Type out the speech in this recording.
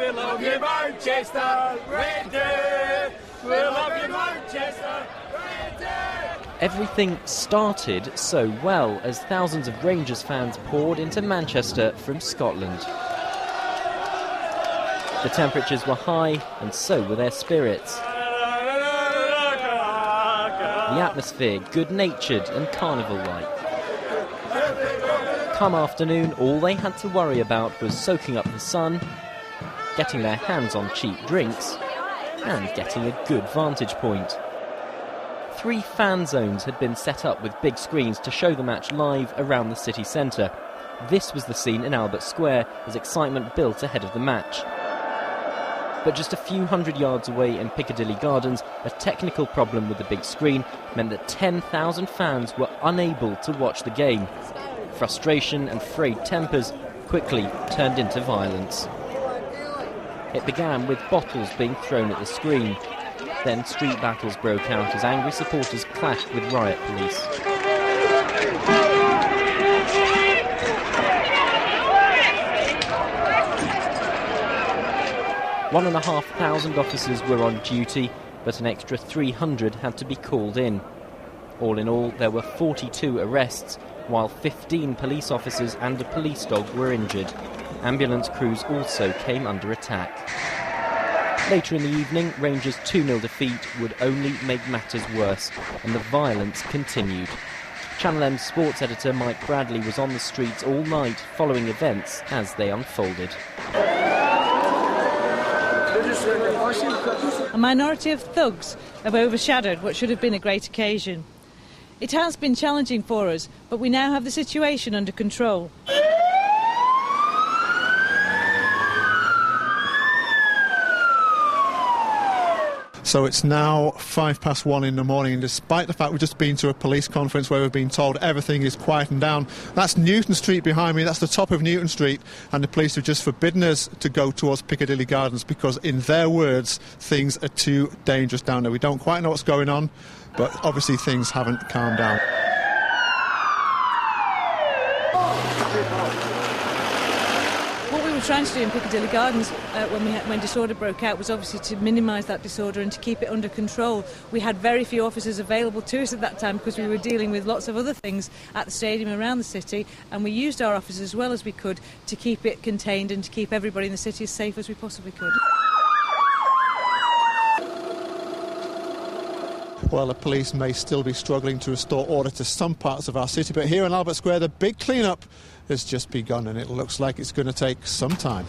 We love you, Manchester, we do. We love you, Manchester, we do. Everything started so well as thousands of Rangers fans poured into Manchester from Scotland. The temperatures were high, and so were their spirits. The atmosphere good-natured and carnival-like. Come afternoon, all they had to worry about was soaking up the sun, getting their hands on cheap drinks, and getting a good vantage point. 3 fan zones had been set up with big screens to show the match live around the city centre. This was the scene in Albert Square as excitement built ahead of the match. But just a few hundred yards away in Piccadilly Gardens, a technical problem with the big screen meant that 10,000 fans were unable to watch the game. Frustration and frayed tempers quickly turned into violence. It began with bottles being thrown at the screen. Then street battles broke out as angry supporters clashed with riot police. One and a half thousand officers were on duty, but an extra 300 had to be called in. All in all, there were 42 arrests, while 15 police officers and a police dog were injured. Ambulance crews also came under attack. Later in the evening, Rangers' 2-0 defeat would only make matters worse, and the violence continued. Channel M's sports editor Mike Bradley was on the streets all night following events as they unfolded. A minority of thugs have overshadowed what should have been a great occasion. It has been challenging for us, but we now have the situation under control. So it's now 1:05 in the morning, and despite the fact we've just been to a police conference where we've been told everything is quietened down. That's Newton Street behind me, that's the top of Newton Street, and the police have just forbidden us to go towards Piccadilly Gardens because, in their words, things are too dangerous down there. We don't quite know what's going on, but obviously things haven't calmed down. What we were trying to do in Piccadilly Gardens when disorder broke out was obviously to minimise that disorder and to keep it under control. We had very few officers available to us at that time because we were dealing with lots of other things at the stadium around the city, and we used our officers as well as we could to keep it contained and to keep everybody in the city as safe as we possibly could. Well, the police may still be struggling to restore order to some parts of our city, but here in Albert Square the big clean-up has just begun, and it looks like it's going to take some time.